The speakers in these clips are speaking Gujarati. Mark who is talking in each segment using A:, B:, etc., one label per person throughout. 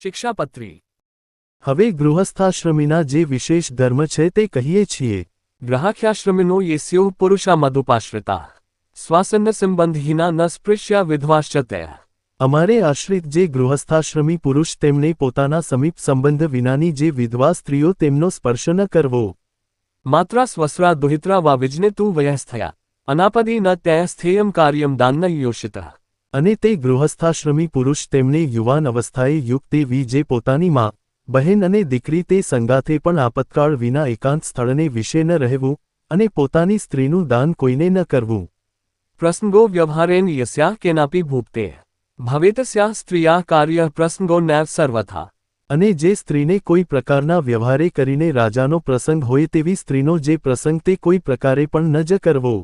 A: શિક્ષાપત્રી.
B: હવે ગૃહસ્થાશ્રમીના જે વિશેષ ધર્મ છે તે કહીએ છીએ.
A: ગ્રાહક્યાશ્રમિનો યેસ્યુઃ પુરુષા મધુપાશ્રિતા સ્વાસન્ન સંબંધીના ન સ્પૃશ્યા વિધવાશ્ચ તે.
B: અમારે આશ્રિત જે ગૃહસ્થાશ્રમી પુરુષ તેમને પોતાના સમીપ સંબંધ વિનાની જે વિધવા સ્ત્રીઓ તેમનો સ્પર્શ ન કરવો.
A: માત્રા સ્વસ્રા દુહિત્રા વા વિજ્નેતુ વયસ્થયા અનાપદી ન ત્યય સ્થેયમ કાર્યમ દાન યોષિત.
B: અને તે ગૃહસ્થાશ્રમી પુરુષ તેમને યુવાન અવસ્થાએ યુક્ત એવી જે પોતાની માં, બહેન અને દીકરી તે સંગાથે પણ આપતકાળ વિના એકાંત સ્થળને વિશે ન રહેવું, અને પોતાની સ્ત્રીનું દાન કોઈને ન કરવું.
A: પ્રસંગો વ્યવહારેન યસ્યા કેનાપી ભૂપતે ભવેતસ્યા સ્ત્રિયા કાર્ય પ્રસંગો નૈવ સર્વથા.
B: અને જે સ્ત્રીને કોઈ પ્રકારના વ્યવહારે કરીને રાજાનો પ્રસંગ હોય તેવી સ્ત્રીનો જે પ્રસંગ તે કોઈ પ્રકારે પણ ન જ કરવો.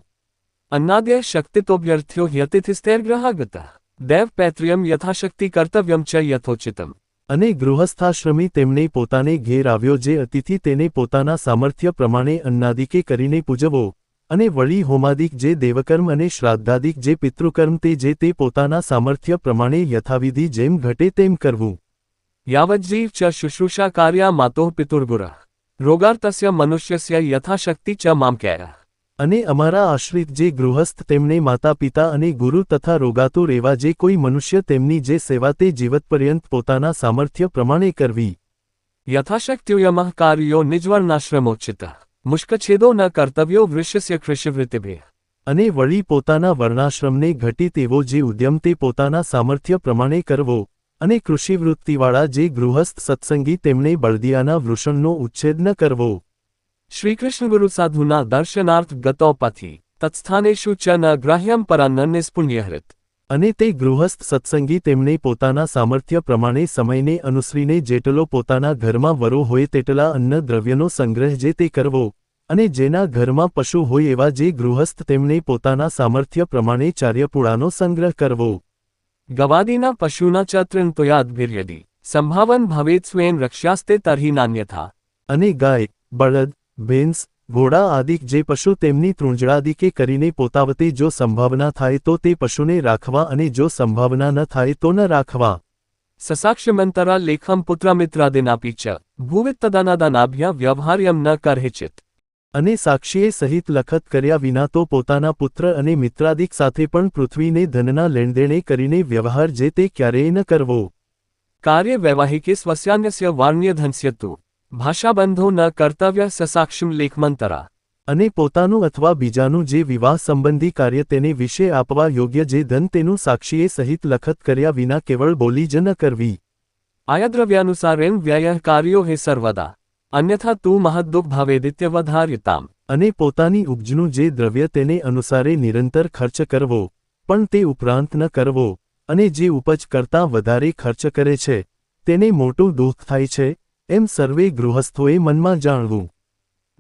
A: અન્નાદ્ય શક્તિતોભ્યર્થ્યો યતિથિસ્તૈર્ગ્રહાગત દેવ પૈત્ર્યમ યથાશક્તિ કર્તવ્યમ ચ યથોચિતમ.
B: અને ગૃહસ્થાશ્રમી તેમને પોતાને ઘેર આવ્યો જે અતિથિ તેને પોતાના સામર્થ્ય પ્રમાણે અન્નાદિકે કરીને પૂજવો, અને વળી હોમાદિક જે દેવકર્મ અને શ્રાદ્ધાદિક જે પિતૃકર્મ તે પોતાના સામર્થ્ય પ્રમાણે યથાવિધિ જેમ ઘટે તેમ કરવું.
A: યાવज्जीव ચ શુશ્રૂષા કાર્યા માતોઃ પિતુર્ગુરઃ રોગાર્તસ્ય મનુષ્યસ્ય યથાશક્તિ ચ મામ કૈરઃ.
B: અને અમારા આશ્રિત જે ગૃહસ્થ તેમને માતા પિતા અને ગુરુ તથા રોગાતુર એવા જે કોઈ મનુષ્ય તેમની જે સેવા તે જીવતપર્યંત પોતાના સામર્થ્ય પ્રમાણે કરવી.
A: યથાશક્ત્યુયમઃ કાર્યો નિજવર્ણાશ્રમોચિત મુષ્કછેદો ન કર્તવ્યો વૃષ્યસ્ય કૃષિવૃત્તિભિઃ.
B: અને વળી પોતાના વર્ણાશ્રમને ઘટી તેવો જે ઉદ્યમ તે પોતાના સામર્થ્ય પ્રમાણે કરવો, અને કૃષિવૃત્તિવાળા જે ગૃહસ્થ સત્સંગી તેમણે બળદિયાના વૃષણનો ઉચ્છેદ ન કરવો.
A: શ્રીકૃષ્ણગુરુ સાધુના દર્શનાર્થ ગતો પથી તત્સ્થાનેષુ ચ ન ગ્રાહ્યમ પરાન્ન નિસ્પુણ્યહૃત.
B: અને તે ગૃહસ્થ સત્સંગી તેમને પોતાના સામર્થ્ય પ્રમાણે સમયને અનુસરીને જેટલો પોતાના ઘરમાં વરો હોય તેટલા અન્ન દ્રવ્યનો સંગ્રહ જે તે કરવો, અને જેના ઘરમાં પશુ હોય એવા જે ગૃહસ્થ તેમને પોતાના સામર્થ્ય પ્રમાણે ચાર્યપુળાનો સંગ્રહ કરવો.
A: ગવાદીના પશુના ચ ત્રિણતોયાદ્ભિર્યદિ સંભાવન ભવેત સ્વેન રક્ષ્યાસ્તે તર્હિ નાન્યથા.
B: અને ગાય, બળદ, ભેંસ, ઘોડા આદિક જે પશુ તેમની તૃંજળાદિકે કરીને પોતાવતે જો સંભાવના થાય તો તે પશુને રાખવા, અને જો સંભાવના ન થાય તો ન રાખવા.
A: સસાક્ષ્યમંતરા લેખમ પુત્રમિત્રાદિનાપી ચ ભુવિત્તદાનાદાનાભ્યા વ્યવહાર્યમ ન કરહિચિત.
B: અને સાક્ષીએ સહિત લખત કર્યા વિના તો પોતાના પુત્ર અને મિત્રાદિક સાથે પણ પૃથ્વીને ધનના લેણદેણે કરીને વ્યવહાર જે તે ક્યારેય ન કરવો.
A: કાર્ય વૈવાહિકે સ્વસ્યાન્યસ્ય વાર્ણ્યધનસ્ય તુ ભાષાબંધો ન કર્તવ્ય સસાક્ષિમ લેખમંતરા.
B: અને પોતાનું અથવા બીજાનું જે વિવાહ સંબંધી કાર્ય તેને વિશે આપવા યોગ્ય જે ધન તેનું સાક્ષીએ સહિત લખત કર્યા વિના કેવળ બોલી જ ન કરવી.
A: આયદ્રવ્યાનુસારેણ વ્યયઃ કાર્યો હે સર્વદા અન્યથા તું મહદ્દુઃખ ભાવેદિત્યવધાર્યતામ.
B: અને પોતાની ઉપજનું જે દ્રવ્ય તેને અનુસારે નિરંતર ખર્ચ કરવો, પણ તે ઉપરાંત ન કરવો, અને જે ઉપજ કરતાં વધારે ખર્ચ કરે છે તેને મોટું દુઃખ થાય છે, એમ સર્વે ગૃહસ્થોએ મનમાં જાણવું.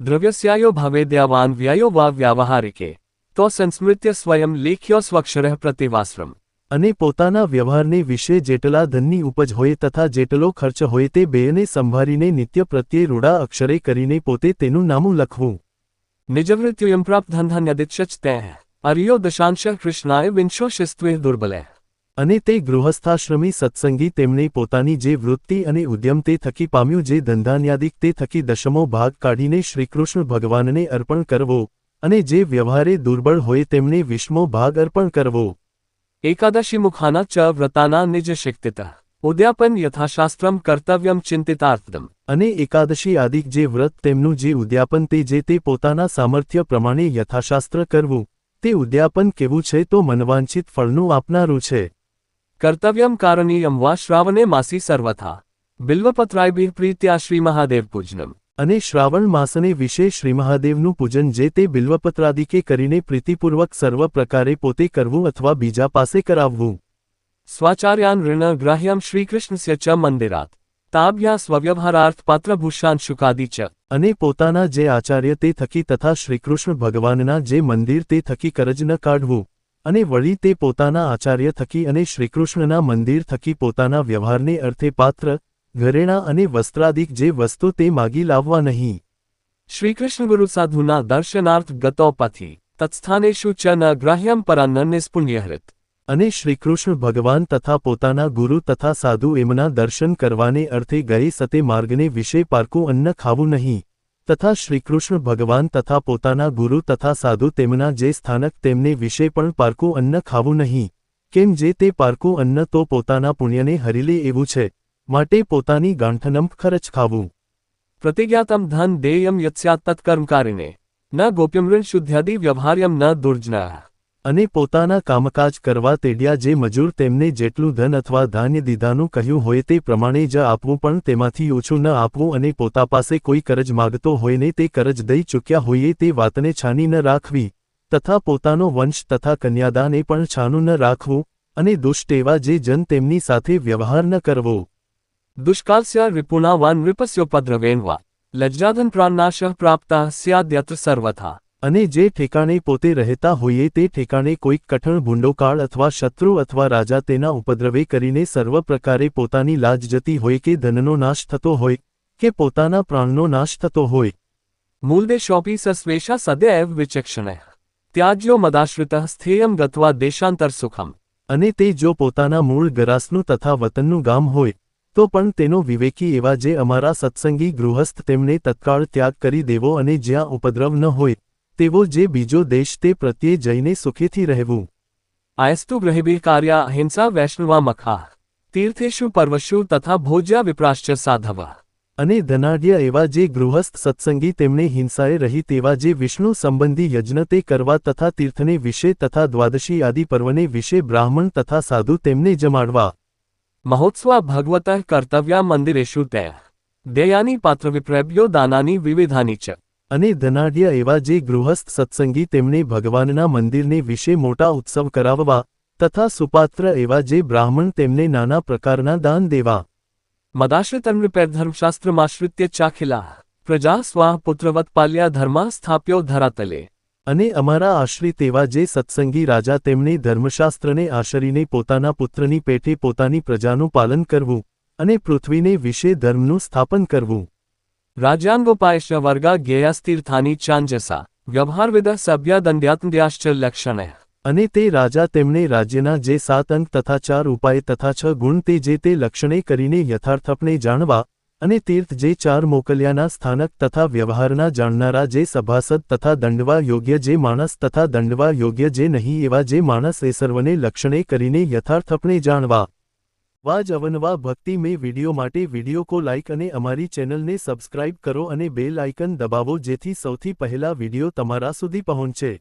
A: દ્રવ્યસ્યાયો ભાવેદ્યાવાન વ્યયો વા વ્યાવહારિકે તો સંસ્મૃત્ય સ્વયં લેખ્યો સ્વક્ષરઃ પ્રતિવાશ્રમ.
B: અને પોતાના વ્યવહારને વિશે જેટલા ધનની ઉપજ હોય તથા જેટલો ખર્ચ હોય તે બેયને સંભાળીને નિત્ય પ્રત્યે રૂડા અક્ષરે કરીને પોતે તેનું નામું લખવું.
A: નિજવૃત્યુયમ પ્રાપ્ત ધનધાન્યદિચ્છચ તેઃ અર્યો દશાંશ કૃષ્ણાય વિંશો શિસ્ત્વે દુર્બલે.
B: અને તે ગૃહસ્થાશ્રમી સત્સંગી તેમણે પોતાની જે વૃત્તિ અને ઉદ્યમ તે થકી પામ્યું જે ધંધાન્યાદિક તે થકી દશમો ભાગ કાઢીને શ્રીકૃષ્ણ ભગવાનને અર્પણ કરવો, અને જે વ્યવહારે દુર્બળ હોય તેમને 20મો ભાગ અર્પણ કરવો.
A: એકાદશી મુખાના ચ વ્રતાના નિજ શક્તિતઃ ઉદ્યાપન યથાશાસ્ત્રમ કર્તવ્યમ ચિંતિતાર્થદમ. અને
B: એકાદશી આદિક જે વ્રત તેમનું જે ઉદ્યાપન તે પોતાના સામર્થ્ય પ્રમાણે યથાશાસ્ત્ર કરવું, તે ઉદ્યાપન કેવું છે તો મનવાંછિત ફળનું આપનારું છે.
A: કર્તવ્યમ કારણીયમ વા શ્રાવણે માસી સર્વથા બિલ્વપત્રાયભિઃ પ્રીત્યા શ્રીમહાદેવ પૂજનમ.
B: અને શ્રાવણ માસને વિશે શ્રીમહાદેવનું પૂજન જે તે બિલ્વપત્રાદિકે કરીને પ્રીતિપૂર્વક સર્વ પ્રકારે પોતે કરવું અથવા બીજા પાસે કરાવવું.
A: સ્વાચાર્યાન ઋણ ગ્રાહ્યમ શ્રીકૃષ્ણસ્ય ચ મંદિરાત તાભ્યા સ્વવ્યવહારાર્થ પાત્રભૂષાન શુકાદિ ચ.
B: અને પોતાના જે આચાર્ય તે થકી તથા શ્રીકૃષ્ણ ભગવાનના જે મંદિર તે થકી કરજ ન કાઢવું, અને વળી તે પોતાના આચાર્ય થકી અને શ્રીકૃષ્ણના મંદિર થકી પોતાના વ્યવહારને અર્થે પાત્ર, ઘરેણાં અને વસ્ત્રાદિક જે વસ્તુ તે માગી લાવવા નહીં.
A: શ્રીકૃષ્ણગુરુ સાધુના દર્શનાર્થ ગતો પથી તત્સ્થાનેષુ ચ ન ગ્રાહ્યમ પરાન્ન નિસ્પુણ્યહૃત.
B: અને શ્રીકૃષ્ણ ભગવાન તથા પોતાના ગુરુ તથા સાધુ એમના દર્શન કરવાને અર્થે ગયે સતે માર્ગને વિશે પારકું અન્ન ખાવું નહીં, તથા શ્રીકૃષ્ણ ભગવાન તથા પોતાના ગુરુ તથા સાધુ તેમના જે સ્થાનક તેમને વિશે પણ પારકું અન્ન ખાવું નહીં, કેમ જે તે પારકું અન્ન તો પોતાના પુણ્યને હરીલે એવું છે, માટે પોતાની ગાંઠનમ ખરચ ખાવું.
A: પ્રતિજ્ઞાતમ ધન દેયમ યત્સ્યાત તત્કર્મકારિણે ન ગોપ્યમૃણ શુદ્ધ્યાદિ વ્યવહાર્યમ ન દુર્જના.
B: અને પોતાના કામકાજ કરવા તેડ્યા જે મજૂર તેમને જેટલું ધન અથવા ધાન્ય દીધાનું કહ્યું હોય તે પ્રમાણે જ આપવું, પણ તેમાંથી ઓછું ન આપવું, અને પોતા પાસે કોઈ કરજ માગતો હોય ને તે કરજ દઈ ચૂક્યા હોઈએ તે વાતને છાની ન રાખવી, તથા પોતાનો વંશ તથા કન્યાદાને પણ છાનું ન રાખવું, અને દુષ્ટ એવા જે જન તેમની સાથે વ્યવહાર ન કરવો.
A: દુષ્કાલસ્ય રિપુણાવાન નૃપસ્યોપદ્રવેન વા લજ્જાધન પ્રાણનાશઃ પ્રાપ્તા સ્યાદ્યત્ર સર્વથા.
B: અને જે ઠેકાણે પોતે રહેતા હોઈએ તે ઠેકાણે કોઈક કઠણ ભૂંડોકાળ અથવા શત્રુ અથવા રાજા તેના ઉપદ્રવે કરીને સર્વ પ્રકારે પોતાની લાજ જતી હોય કે ધનનો નાશ થતો હોય કે પોતાના પ્રાણનો નાશ થતો હોય.
A: મૂલદેશોપી સસ્વેશા સદૈવ વિચક્ષણઃ ત્યાજ્યો મદાશ્રિતઃ સ્થેયમ ગત્વા દેશાંતર સુખમ.
B: અને તે જો પોતાના મૂળ ગરાસનું તથા વતનનું ગામ હોય તો પણ તેનો વિવેકી એવા જે અમારા સત્સંગી ગૃહસ્થ તેમને તત્કાળ ત્યાગ કરી દેવો, અને જ્યાં ઉપદ્રવ ન હોય તેવો જે બીજો દેશ તે પ્રત્યે જઈને સુખેથી રહેવું.
A: આયસ્તુ ગ્રહિભિઃ કાર્યા અહિંસા વૈષ્ણવા મખા તીર્થેષુ પર્વશુ તથા ભોજ્યા વિપ્રાશ્ચ સાધવ.
B: અને ધનાઢ્ય એવા જે ગૃહસ્થ સત્સંગી તેમણે હિંસાએ રહી તેવા જે વિષ્ણુ સંબંધી યજ્ઞ તે કરવા તથા તીર્થને વિશે તથા દ્વાદશી આદિ પર્વને વિશે બ્રાહ્મણ તથા સાધુ તેમને જમાડવા.
A: મહોત્સવા ભગવતઃ કર્તવ્યા મંદિરેષુ તે દેયાની પાત્રવિપ્રેભ્યો દાનાની વિવિધાની ચ.
B: અને ધનાઢ્ય એવા જે ગૃહસ્થ સત્સંગી તેમણે ભગવાનના મંદિરને વિશે મોટા ઉત્સવ કરાવવા, તથા સુપાત્ર એવા જે બ્રાહ્મણ તેમને નાના પ્રકારના દાન દેવા.
A: મદાશ્રિતન્નૃપેર્ધર્મશાસ્ત્રમાશ્રિત્ય ચાખિલા પ્રજા સ્વાહ પુત્રવત પાલ્યા ધર્મા સ્થાપ્યો ધરાતલે.
B: અને અમારા આશ્રિત એવા જે સત્સંગી રાજા તેમણે ધર્મશાસ્ત્રને આશરીને પોતાના પુત્રની પેઠે પોતાની પ્રજાનું પાલન કરવું, અને પૃથ્વીને વિશે ધર્મનું સ્થાપન કરવું.
A: રાજ્યાંગોપાયશ્ચ વર્ગા જ્ઞેયાસ્તીર્થાની ચાંજસા વ્યવહારવિદ સભ્યાદંડ્યાત્મદ્યાશ્ચ લક્ષણે. અને તે રાજા તેમણે રાજ્યના જે 7 અંક તથા 4 ઉપાય તથા 6 ગુણ તે જે તે લક્ષણે કરીને યથાર્થપણે જાણવા, અને તીર્થ જે 4 મોકલ્યાના સ્થાનક તથા વ્યવહારના જાણનારા જે સભાસદ તથા દંડવા યોગ્ય જે માણસ તથા દંડવા યોગ્ય જે નહીં એવા જે માણસ એ સર્વને લક્ષણે કરીને યથાર્થપણે જાણવા. વાજ અવનવા ભક્તિ મેં વિડિયો માટે વિડિયો કો લાઇક અને અમારી ચેનલને સબસ્ક્રાઇબ કરો અને બેલ આઇકન દબાવો જેથી સૌથી પહેલા વિડિયો તમારા સુધી પહોંચે.